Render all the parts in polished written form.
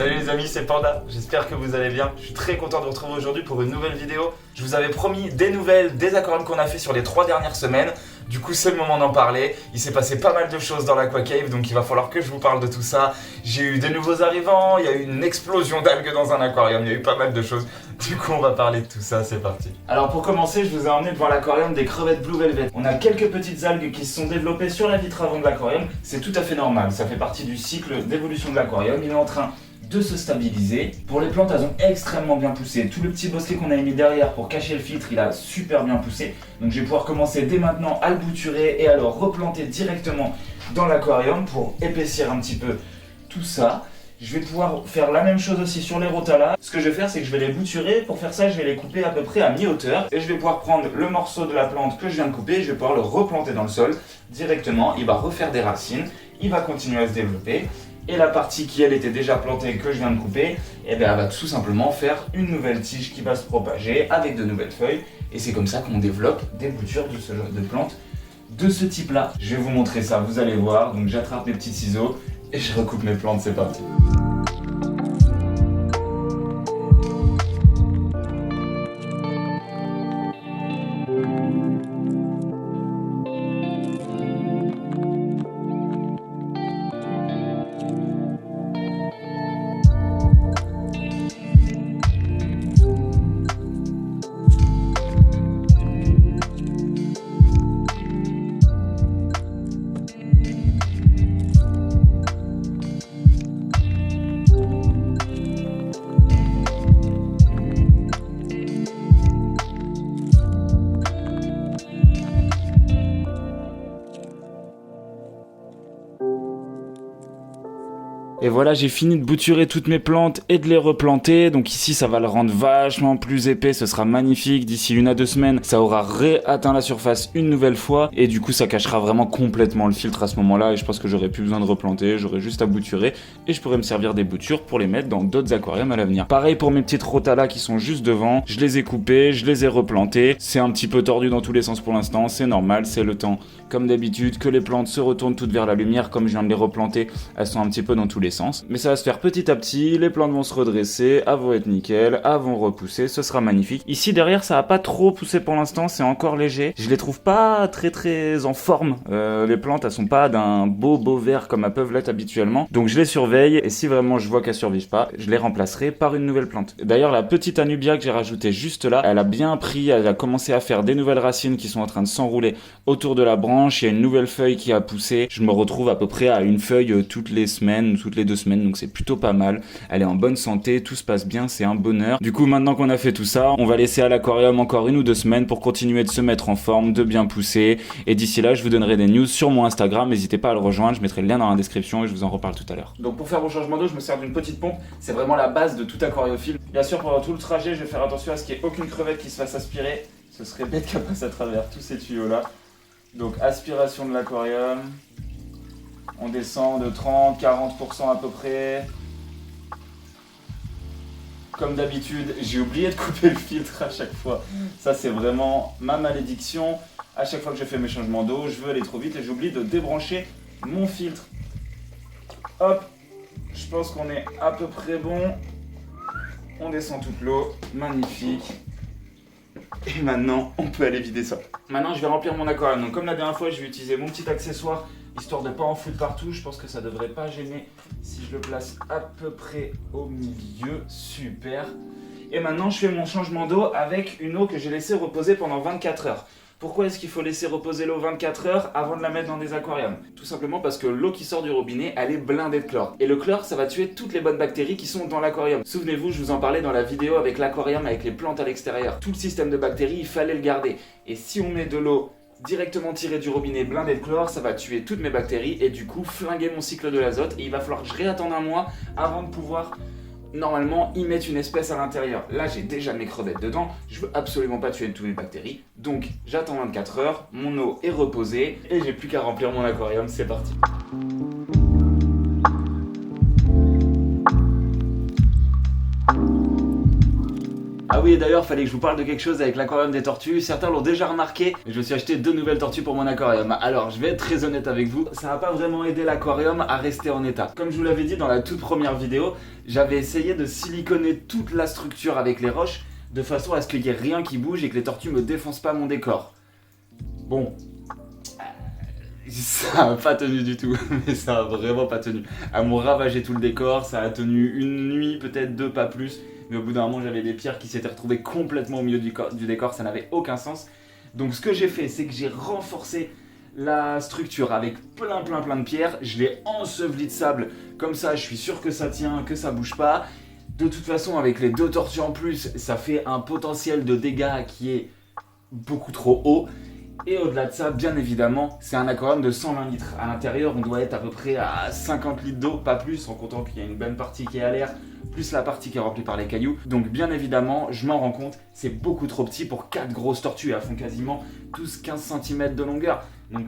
Salut les amis, c'est Panda, j'espère que vous allez bien. Je suis très content de vous retrouver aujourd'hui pour une nouvelle vidéo. Je vous avais promis des nouvelles, des aquariums qu'on a fait sur les 3 dernières semaines. Du coup c'est le moment d'en parler. Il s'est passé pas mal de choses dans l'Aquacave, donc il va falloir que je vous parle de tout ça. J'ai eu des nouveaux arrivants, il y a eu une explosion d'algues dans un aquarium, il y a eu pas mal de choses. Du coup on va parler de tout ça, c'est parti. Alors pour commencer, je vous ai emmené devant l'aquarium des crevettes Blue Velvet. On a quelques petites algues qui se sont développées sur la vitre avant de l'aquarium. C'est tout à fait normal, ça fait partie du cycle d'évolution de l'aquarium. Il est en train de se stabiliser. Pour les plantes, elles ont extrêmement bien poussé. Tout le petit bosquet qu'on a mis derrière pour cacher le filtre, il a super bien poussé. Donc je vais pouvoir commencer dès maintenant à le bouturer et à le replanter directement dans l'aquarium pour épaissir un petit peu tout ça. Je vais pouvoir faire la même chose aussi sur les rotalas. Ce que je vais faire, c'est que je vais les bouturer. Pour faire ça, je vais les couper à peu près à mi-hauteur. Et je vais pouvoir prendre le morceau de la plante que je viens de couper et je vais pouvoir le replanter dans le sol directement. Il va refaire des racines, il va continuer à se développer. Et la partie qui elle était déjà plantée que je viens de couper, eh bien, elle va tout simplement faire une nouvelle tige qui va se propager avec de nouvelles feuilles. Et c'est comme ça qu'on développe des boutures de ce genre de plantes de ce type là. Je vais vous montrer ça, vous allez voir. Donc j'attrape mes petits ciseaux et je recoupe mes plantes, c'est parti. Et voilà, j'ai fini de bouturer toutes mes plantes et de les replanter. Donc ici, ça va le rendre vachement plus épais. Ce sera magnifique. D'ici 1 à 2 semaines, ça aura réatteint la surface une nouvelle fois. Et du coup, ça cachera vraiment complètement le filtre à ce moment-là. Et je pense que j'aurai plus besoin de replanter. J'aurai juste à bouturer. Et je pourrai me servir des boutures pour les mettre dans d'autres aquariums à l'avenir. Pareil pour mes petites rotalas qui sont juste devant. Je les ai coupées, je les ai replantées. C'est un petit peu tordu dans tous les sens pour l'instant. C'est normal, c'est le temps. Comme d'habitude, que les plantes se retournent toutes vers la lumière. Comme je viens de les replanter, elles sont un petit peu dans tous les sens. Mais ça va se faire petit à petit, les plantes vont se redresser, elles vont être nickel, elles vont repousser, ce sera magnifique. Ici derrière, ça va pas trop pousser pour l'instant, c'est encore léger. Je les trouve pas très en forme. Les plantes, elles sont pas d'un beau vert comme elles peuvent l'être habituellement. Donc je les surveille et si vraiment je vois qu'elles survivent pas, je les remplacerai par une nouvelle plante. D'ailleurs, la petite Anubia que j'ai rajoutée juste là, elle a bien pris, elle a commencé à faire des nouvelles racines qui sont en train de s'enrouler autour de la branche. Il y a une nouvelle feuille qui a poussé. Je me retrouve à peu près à une feuille toutes les semaines, toutes les 2 semaines. Donc c'est plutôt pas mal, elle est en bonne santé, tout se passe bien, c'est un bonheur. Du coup maintenant qu'on a fait tout ça, on va laisser à l'aquarium encore 1 ou 2 semaines pour continuer de se mettre en forme, de bien pousser. Et d'ici là je vous donnerai des news sur mon Instagram, n'hésitez pas à le rejoindre, je mettrai le lien dans la description et je vous en reparle tout à l'heure. Donc pour faire mon changement d'eau, je me sers d'une petite pompe, c'est vraiment la base de tout aquariophile. Bien sûr pendant tout le trajet je vais faire attention à ce qu'il n'y ait aucune crevette qui se fasse aspirer, ce serait bête qu'elle passe à travers tous ces tuyaux là. Donc aspiration de l'aquarium. On descend de 30-40% à peu près. Comme d'habitude, j'ai oublié de couper le filtre à chaque fois. Ça, c'est vraiment ma malédiction. À chaque fois que je fais mes changements d'eau, je veux aller trop vite et j'oublie de débrancher mon filtre. Hop, je pense qu'on est à peu près bon. On descend toute l'eau, magnifique. Et maintenant, on peut aller vider ça. Maintenant, je vais remplir mon aquarium. Donc, comme la dernière fois, je vais utiliser mon petit accessoire histoire de ne pas en foutre partout. Je pense que ça devrait pas gêner si je le place à peu près au milieu. Super. Et maintenant, je fais mon changement d'eau avec une eau que j'ai laissée reposer pendant 24 heures. Pourquoi est-ce qu'il faut laisser reposer l'eau 24 heures avant de la mettre dans des aquariums? Tout simplement parce que l'eau qui sort du robinet, elle est blindée de chlore. Et le chlore, ça va tuer toutes les bonnes bactéries qui sont dans l'aquarium. Souvenez-vous, je vous en parlais dans la vidéo avec l'aquarium, avec les plantes à l'extérieur. Tout le système de bactéries, il fallait le garder. Et si on met de l'eau directement tirée du robinet blindée de chlore, ça va tuer toutes mes bactéries et du coup flinguer mon cycle de l'azote. Et il va falloir que je réattende 1 mois avant de pouvoir normalement y mettre une espèce à l'intérieur. Là j'ai déjà mes crevettes dedans, je veux absolument pas tuer toutes mes bactéries. Donc j'attends 24 heures, mon eau est reposée et j'ai plus qu'à remplir mon aquarium, c'est parti. Ah oui, et d'ailleurs, fallait que je vous parle de quelque chose avec l'aquarium des tortues. Certains l'ont déjà remarqué, mais je me suis acheté 2 nouvelles tortues pour mon aquarium. Alors, je vais être très honnête avec vous, ça n'a pas vraiment aidé l'aquarium à rester en état. Comme je vous l'avais dit dans la toute première vidéo, j'avais essayé de siliconer toute la structure avec les roches, de façon à ce qu'il n'y ait rien qui bouge et que les tortues me défoncent pas mon décor. Bon, ça a pas tenu du tout, mais ça a vraiment pas tenu. Elles m'ont ravagé tout le décor, ça a tenu une nuit, peut-être 2, pas plus. Mais au bout d'un moment, j'avais des pierres qui s'étaient retrouvées complètement au milieu du décor, ça n'avait aucun sens. Donc ce que j'ai fait, c'est que j'ai renforcé la structure avec plein de pierres. Je l'ai enseveli de sable, comme ça je suis sûr que ça tient, que ça bouge pas. De toute façon, avec les 2 tortues en plus, ça fait un potentiel de dégâts qui est beaucoup trop haut. Et au-delà de ça, bien évidemment, c'est un aquarium de 120 litres. À l'intérieur, on doit être à peu près à 50 litres d'eau, pas plus, en comptant qu'il y a une bonne partie qui est à l'air, plus la partie qui est remplie par les cailloux. Donc bien évidemment, je m'en rends compte, c'est beaucoup trop petit pour 4 grosses tortues. Elles font quasiment tous 15 cm de longueur. Donc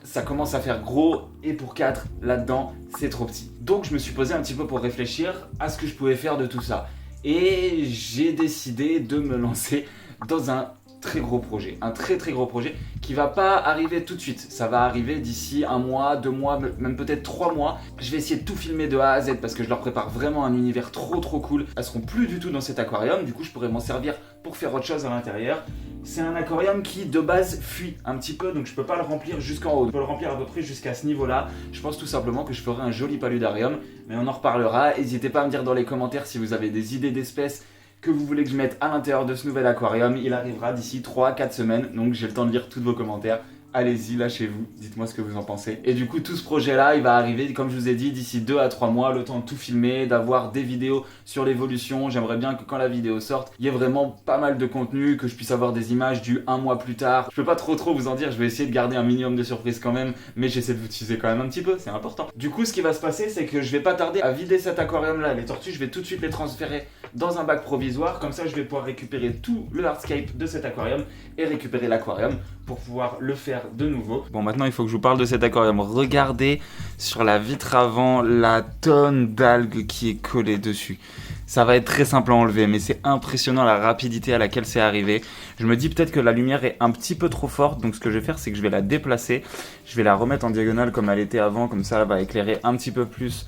ça commence à faire gros, et pour 4, là-dedans, c'est trop petit. Donc je me suis posé un petit peu pour réfléchir à ce que je pouvais faire de tout ça. Et j'ai décidé de me lancer dans un très gros projet, un très gros projet qui va pas arriver tout de suite, ça va arriver d'ici 1 mois, 2 mois, même peut-être 3 mois. Je vais essayer de tout filmer de A à Z parce que je leur prépare vraiment un univers trop cool. Elles seront plus du tout dans cet aquarium, du coup je pourrais m'en servir pour faire autre chose à l'intérieur. C'est un aquarium qui de base fuit un petit peu, donc je peux pas le remplir jusqu'en haut. Je peux le remplir à peu près jusqu'à ce niveau-là. Je pense tout simplement que je ferai un joli paludarium, mais on en reparlera. N'hésitez pas à me dire dans les commentaires si vous avez des idées d'espèces que vous voulez que je mette à l'intérieur de ce nouvel aquarium. Il arrivera d'ici 3-4 semaines, donc j'ai le temps de lire tous vos commentaires. Allez-y, lâchez-vous, dites-moi ce que vous en pensez. Et du coup, tout ce projet-là, il va arriver, comme je vous ai dit, d'ici 2 à 3 mois, le temps de tout filmer, d'avoir des vidéos sur l'évolution. J'aimerais bien que quand la vidéo sorte, il y ait vraiment pas mal de contenu, que je puisse avoir des images du 1 mois plus tard. Je peux pas trop vous en dire, je vais essayer de garder un minimum de surprise quand même, mais j'essaie de vous teaser quand même un petit peu, c'est important. Du coup, ce qui va se passer, c'est que je vais pas tarder à vider cet aquarium-là. Les tortues, je vais tout de suite les transférer dans un bac provisoire, comme ça je vais pouvoir récupérer tout le hardscape de cet aquarium et récupérer l'aquarium pour pouvoir le faire de nouveau. Bon, maintenant il faut que je vous parle de cet aquarium. Regardez sur la vitre avant la tonne d'algues qui est collée dessus. Ça va être très simple à enlever, mais c'est impressionnant la rapidité à laquelle c'est arrivé. Je me dis peut-être que la lumière est un petit peu trop forte, donc ce que je vais faire, c'est que je vais la déplacer. Je vais la remettre en diagonale comme elle était avant, comme ça elle va éclairer un petit peu plus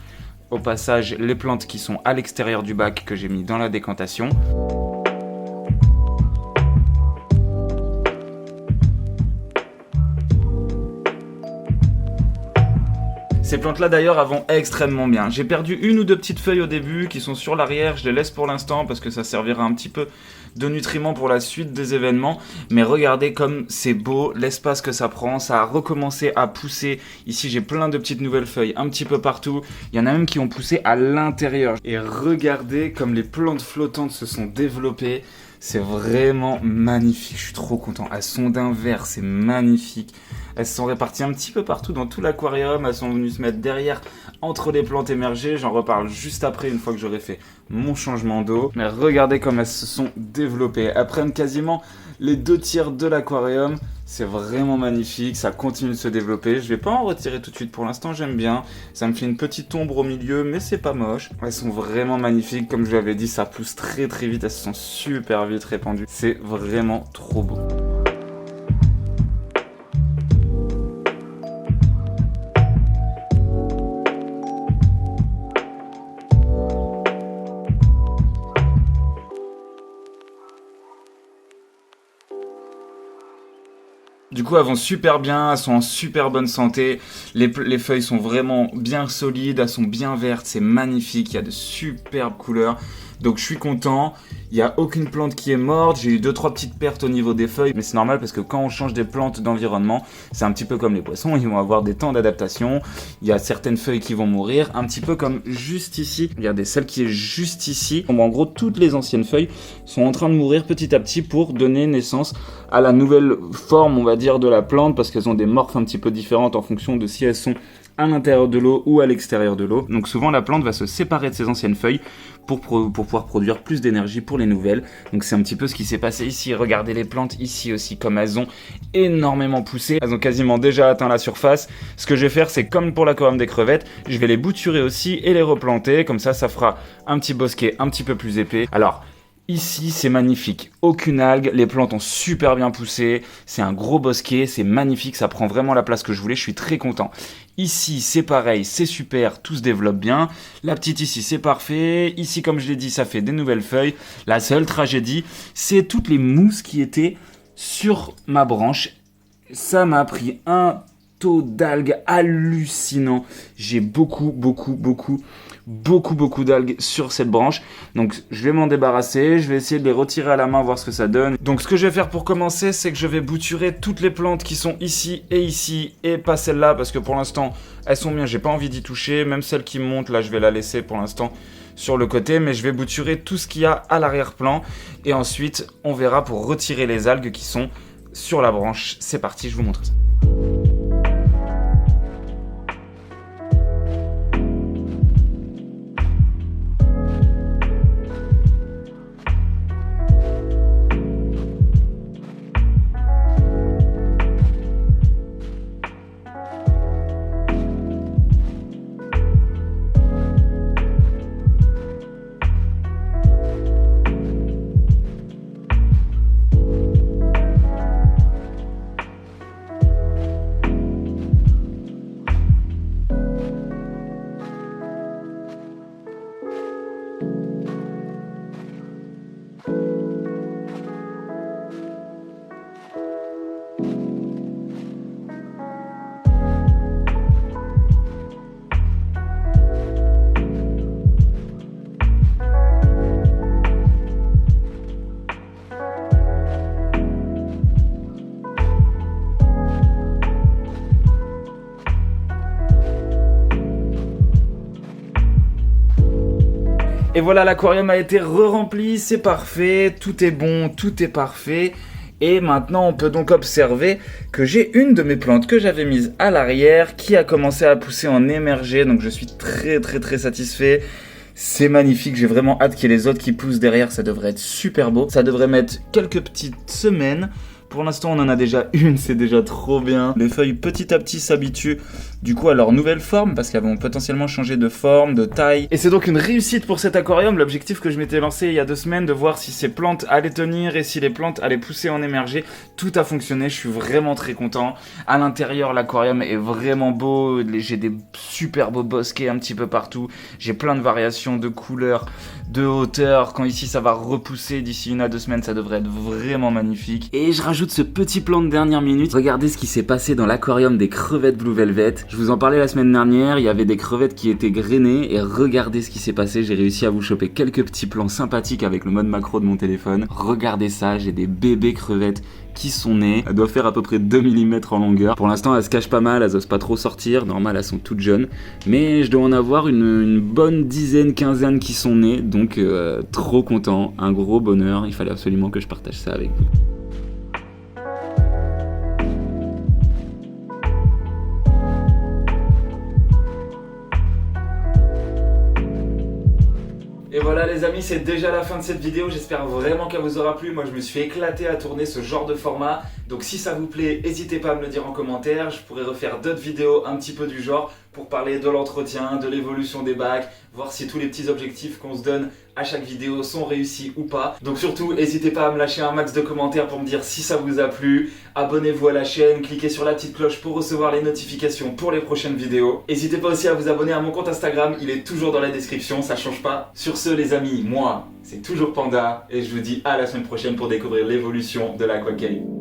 au passage les plantes qui sont à l'extérieur du bac que j'ai mis dans la décantation. Ces plantes-là d'ailleurs vont extrêmement bien. J'ai perdu 1 ou 2 petites feuilles au début qui sont sur l'arrière, je les laisse pour l'instant parce que ça servira un petit peu de nutriments pour la suite des événements. Mais regardez comme c'est beau, l'espace que ça prend, ça a recommencé à pousser. Ici j'ai plein de petites nouvelles feuilles un petit peu partout. Il y en a même qui ont poussé à l'intérieur. Et regardez comme les plantes flottantes se sont développées. C'est vraiment magnifique, je suis trop content. Elles sont d'un vert, c'est magnifique. Elles se sont réparties un petit peu partout dans tout l'aquarium. Elles sont venues se mettre derrière, entre les plantes émergées. J'en reparle juste après, une fois que j'aurai fait mon changement d'eau. Mais regardez comme elles se sont développées. Elles prennent quasiment les 2/3 de l'aquarium. C'est vraiment magnifique, ça continue de se développer. Je vais pas en retirer tout de suite pour l'instant, j'aime bien. Ça me fait une petite ombre au milieu, mais c'est pas moche. Elles sont vraiment magnifiques, comme je l'avais dit, ça pousse très vite. Elles se sont super vite répandues. C'est vraiment trop beau. Du coup, elles vont super bien, elles sont en super bonne santé, les feuilles sont vraiment bien solides, elles sont bien vertes, c'est magnifique, il y a de superbes couleurs. Donc je suis content, il n'y a aucune plante qui est morte, j'ai eu 2-3 petites pertes au niveau des feuilles, mais c'est normal parce que quand on change des plantes d'environnement, c'est un petit peu comme les poissons, ils vont avoir des temps d'adaptation, il y a certaines feuilles qui vont mourir, un petit peu comme juste ici, regardez celle qui est juste ici. En gros, toutes les anciennes feuilles sont en train de mourir petit à petit pour donner naissance à la nouvelle forme, on va dire, de la plante, parce qu'elles ont des morphes un petit peu différentes en fonction de si elles sont à l'intérieur de l'eau ou à l'extérieur de l'eau. Donc souvent la plante va se séparer de ses anciennes feuilles pour pouvoir produire plus d'énergie pour les nouvelles. Donc c'est un petit peu ce qui s'est passé ici. Regardez les plantes ici aussi, comme elles ont énormément poussé. Elles ont quasiment déjà atteint la surface. Ce que je vais faire, c'est comme pour l'aquarium des crevettes, je vais les bouturer aussi et les replanter. Comme ça, ça fera un petit bosquet un petit peu plus épais. Alors, Ici, c'est magnifique. Aucune algue, les plantes ont super bien poussé. C'est un gros bosquet, c'est magnifique, ça prend vraiment la place que je voulais, je suis très content. Ici, c'est pareil, c'est super, tout se développe bien. La petite ici, c'est parfait. Ici, comme je l'ai dit, ça fait des nouvelles feuilles. La seule tragédie, c'est toutes les mousses qui étaient sur ma branche. Ça m'a pris un taux d'algues hallucinant. J'ai beaucoup d'algues sur cette branche. Donc je vais m'en débarrasser, je vais essayer de les retirer à la main, voir ce que ça donne. Donc ce que je vais faire pour commencer, c'est que je vais bouturer toutes les plantes qui sont ici et pas celle-là, parce que pour l'instant elles sont bien, j'ai pas envie d'y toucher. Même celle qui monte là, je vais la laisser pour l'instant sur le côté, mais je vais bouturer tout ce qu'il y a à l'arrière-plan et ensuite on verra pour retirer les algues qui sont sur la branche. C'est parti, je vous montre ça. Et voilà, l'aquarium a été re-rempli, c'est parfait, tout est bon, tout est parfait. Et maintenant, on peut donc observer que j'ai une de mes plantes que j'avais mise à l'arrière qui a commencé à pousser en émergé. Donc je suis très satisfait. C'est magnifique, j'ai vraiment hâte qu'il y ait les autres qui poussent derrière, ça devrait être super beau. Ça devrait mettre quelques petites semaines. Pour l'instant, on en a déjà une, c'est déjà trop bien. Les feuilles petit à petit s'habituent du coup à leur nouvelle forme parce qu'elles vont potentiellement changer de forme, de taille. Et c'est donc une réussite pour cet aquarium. L'objectif que je m'étais lancé il y a 2 semaines, de voir si ces plantes allaient tenir et si les plantes allaient pousser en émerger. Tout a fonctionné, je suis vraiment très content. À l'intérieur, l'aquarium est vraiment beau. J'ai des super beaux bosquets un petit peu partout. J'ai plein de variations de couleurs, de hauteur. Quand ici ça va repousser d'ici 1 à 2 semaines, ça devrait être vraiment magnifique. Et je rajoute ce petit plan de dernière minute. Regardez ce qui s'est passé dans l'aquarium des crevettes Blue Velvet. Je vous en parlais la semaine dernière, il y avait des crevettes qui étaient grainées et regardez ce qui s'est passé. J'ai réussi à vous choper quelques petits plans sympathiques avec le mode macro de mon téléphone. Regardez ça, j'ai des bébés crevettes qui sont nées. Elles doivent faire à peu près 2 mm en longueur. Pour l'instant, elles se cachent pas mal, elles osent pas trop sortir. Normal, elles sont toutes jeunes. Mais je dois en avoir une bonne dizaine, quinzaine qui sont nées. Donc, trop content, un gros bonheur. Il fallait absolument que je partage ça avec vous. Et voilà les amis, c'est déjà la fin de cette vidéo, j'espère vraiment qu'elle vous aura plu. Moi je me suis éclaté à tourner ce genre de format, donc si ça vous plaît, n'hésitez pas à me le dire en commentaire. Je pourrais refaire d'autres vidéos un petit peu du genre pour parler de l'entretien, de l'évolution des bacs, voir si tous les petits objectifs qu'on se donne à chaque vidéo sont réussis ou pas. Donc surtout, n'hésitez pas à me lâcher un max de commentaires pour me dire si ça vous a plu. Abonnez-vous à la chaîne, cliquez sur la petite cloche pour recevoir les notifications pour les prochaines vidéos. N'hésitez pas aussi à vous abonner à mon compte Instagram, il est toujours dans la description, ça change pas. Sur ce les amis, moi, c'est toujours Panda et je vous dis à la semaine prochaine pour découvrir l'évolution de l'Aqua Cave.